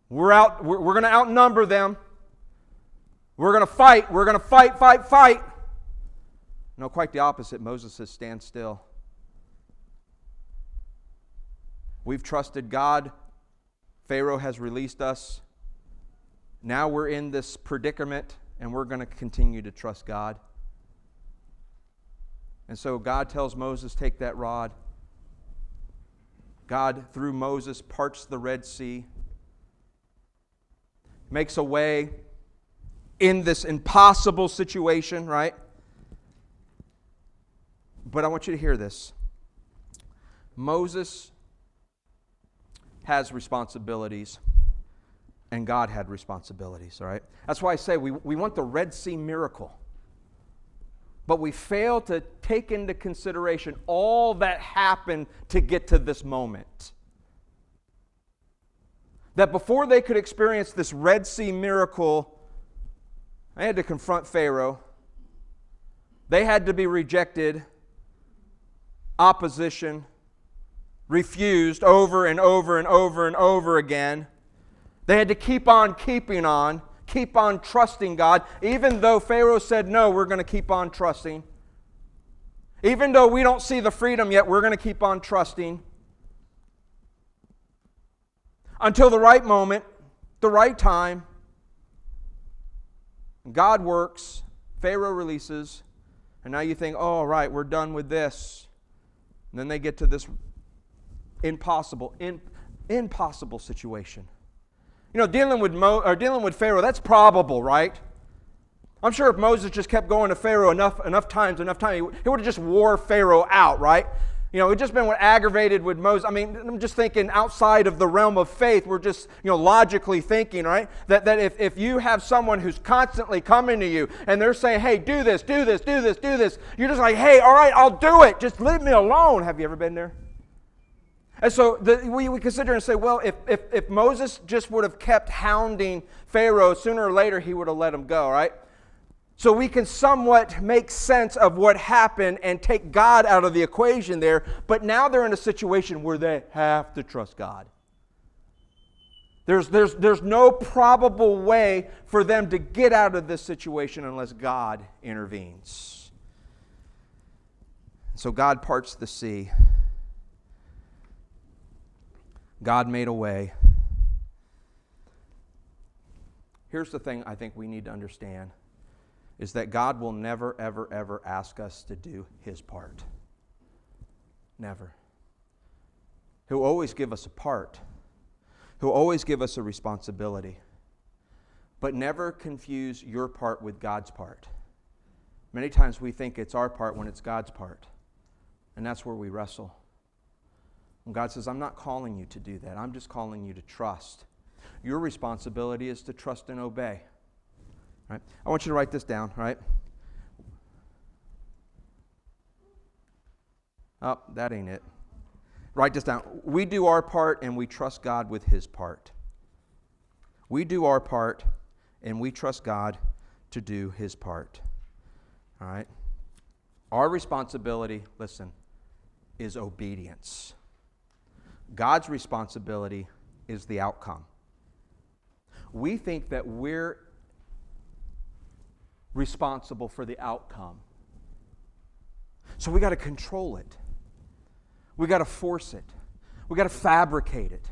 We're going to outnumber them. We're going to fight. We're going to fight. No, quite the opposite. Moses says, stand still. We've trusted God. Pharaoh has released us. Now we're in this predicament, and we're going to continue to trust God. And so God tells Moses, take that rod. God, through Moses, parts the Red Sea, makes a way in this impossible situation, right? But I want you to hear this. Moses has responsibilities, and God had responsibilities, all right? That's why I say we want the Red Sea miracle. But we fail to take into consideration all that happened to get to this moment. That before they could experience this Red Sea miracle, they had to confront Pharaoh. They had to be rejected, opposition, refused over and over and over and over again. They had to keep on keeping on. Keep on trusting God. Even though Pharaoh said, no, we're going to keep on trusting. Even though we don't see the freedom yet, we're going to keep on trusting. Until the right moment, the right time, God works, Pharaoh releases, and now you think, oh, all right, we're done with this. And then they get to this impossible situation. You know, dealing with Pharaoh, that's probable, right? I'm sure if Moses just kept going to Pharaoh enough times, he would have just wore Pharaoh out, right? You know, it just been what aggravated with Moses. I mean, I'm just thinking outside of the realm of faith. We're just, logically thinking, right? That if you have someone who's constantly coming to you and they're saying, hey, do this, do this, do this, do this. You're just like, hey, all right, I'll do it. Just leave me alone. Have you ever been there? And so we consider and say, well, if Moses just would have kept hounding Pharaoh, sooner or later he would have let him go, right? So we can somewhat make sense of what happened and take God out of the equation there, but now they're in a situation where they have to trust God. There's no probable way for them to get out of this situation unless God intervenes. So God parts the sea. God made a way. Here's the thing I think we need to understand, is that God will never, ever, ever ask us to do His part. Never. He'll always give us a part. He'll always give us a responsibility. But never confuse your part with God's part. Many times we think it's our part when it's God's part. And that's where we wrestle. When God says, I'm not calling you to do that. I'm just calling you to trust. Your responsibility is to trust and obey. Right? I want you to write this down, right? Oh, that ain't it. Write this down. We do our part and we trust God with His part. We do our part and we trust God to do His part. All right? Our responsibility, listen, is obedience. God's responsibility is the outcome. We think that we're responsible for the outcome. So we got to control it. We got to force it. We got to fabricate it.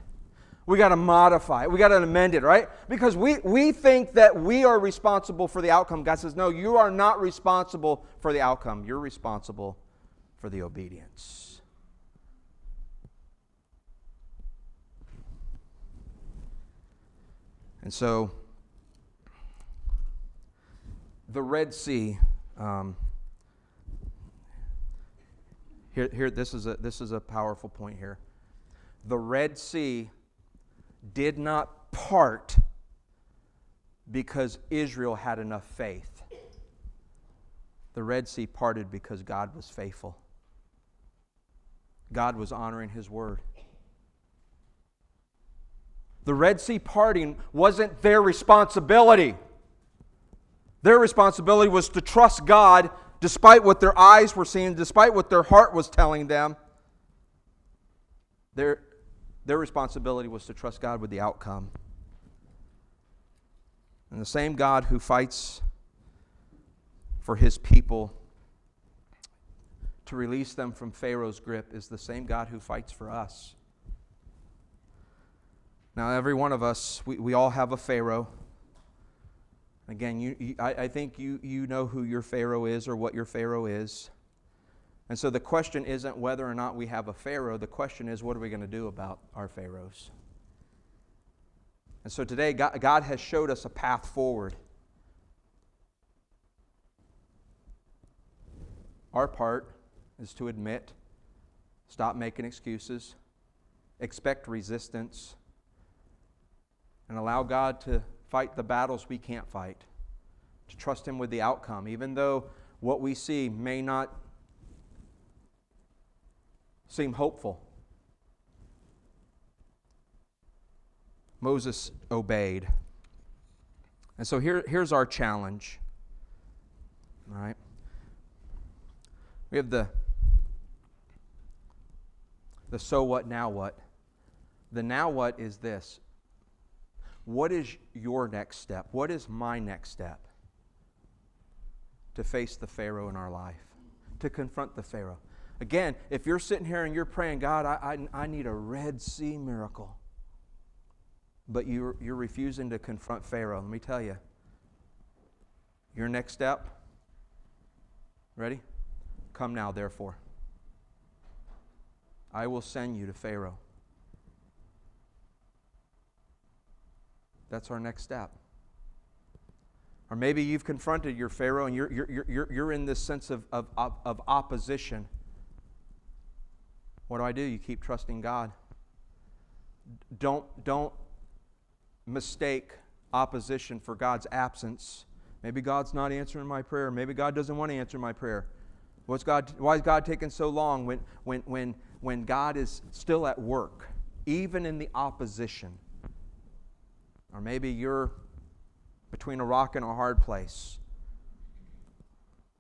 We got to modify it. We got to amend it, right? Because we think that we are responsible for the outcome. God says, no, you are not responsible for the outcome. You're responsible for the obedience. And so, the Red Sea. This is a powerful point here. The Red Sea did not part because Israel had enough faith. The Red Sea parted because God was faithful. God was honoring His word. The Red Sea parting wasn't their responsibility. Their responsibility was to trust God despite what their eyes were seeing, despite what their heart was telling them. Their responsibility was to trust God with the outcome. And the same God who fights for His people to release them from Pharaoh's grip is the same God who fights for us. Now, every one of us, we all have a Pharaoh. Again, I think you know who your Pharaoh is or what your Pharaoh is. And so the question isn't whether or not we have a Pharaoh. The question is, what are we going to do about our Pharaohs? And so today, God has showed us a path forward. Our part is to admit, stop making excuses, expect resistance, and allow God to fight the battles we can't fight, to trust Him with the outcome, even though what we see may not seem hopeful. Moses obeyed. And so here's our challenge. All right. We have the so what, now what. The now what is this. What is your next step? What is my next step to face the Pharaoh in our life? To confront the Pharaoh. Again, if you're sitting here and you're praying, God, I need a Red Sea miracle, but you're refusing to confront Pharaoh, let me tell you, your next step, ready? Come now, therefore. I will send you to Pharaoh. That's our next step. Or maybe you've confronted your Pharaoh and you're in this sense of opposition. What do? You keep trusting God. Don't mistake opposition for God's absence. Maybe God's not answering my prayer. Maybe God doesn't want to answer my prayer. Why is God taking so long when God is still at work, even in the opposition? Or maybe you're between a rock and a hard place,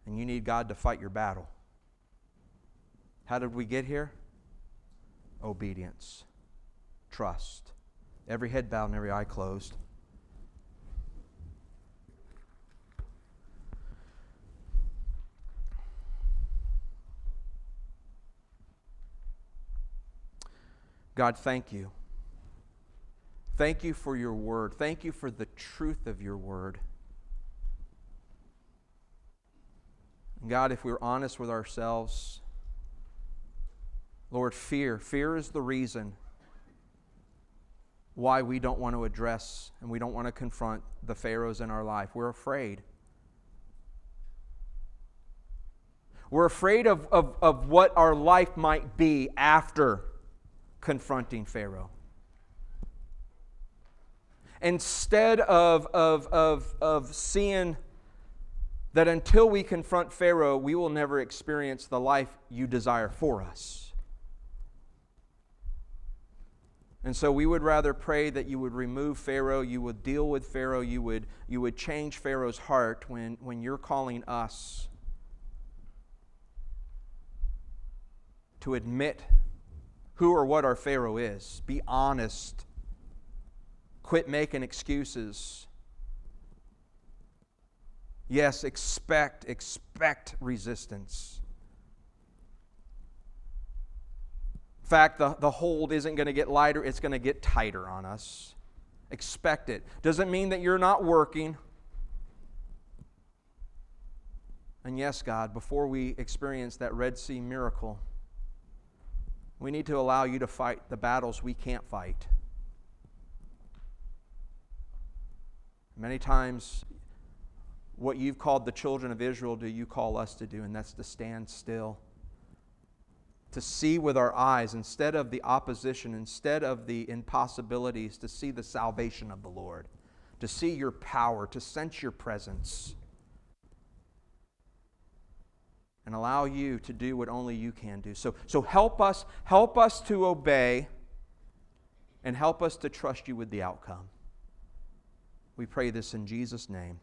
and you need God to fight your battle. How did we get here? Obedience. Trust. Every head bowed and every eye closed. God, thank you. Thank you for your word. Thank you for the truth of your word. God, if we're honest with ourselves, Lord, fear is the reason why we don't want to address and we don't want to confront the Pharaohs in our life. We're afraid. We're afraid of what our life might be after confronting Pharaoh. Instead of seeing that until we confront Pharaoh, we will never experience the life you desire for us. And so we would rather pray that you would remove Pharaoh, you would deal with Pharaoh, you would change Pharaoh's heart when you're calling us to admit who or what our Pharaoh is. Be honest. Quit making excuses. Yes, expect resistance. In fact, the hold isn't going to get lighter, it's going to get tighter on us. Expect it. Doesn't mean that you're not working. And yes, God, before we experience that Red Sea miracle, we need to allow you to fight the battles we can't fight. Many times, what you've called the children of Israel, do you call us to do, and that's to stand still. To see with our eyes, instead of the opposition, instead of the impossibilities, to see the salvation of the Lord. To see your power, to sense your presence. And allow you to do what only you can do. So help us to obey, and help us to trust you with the outcome. We pray this in Jesus' name.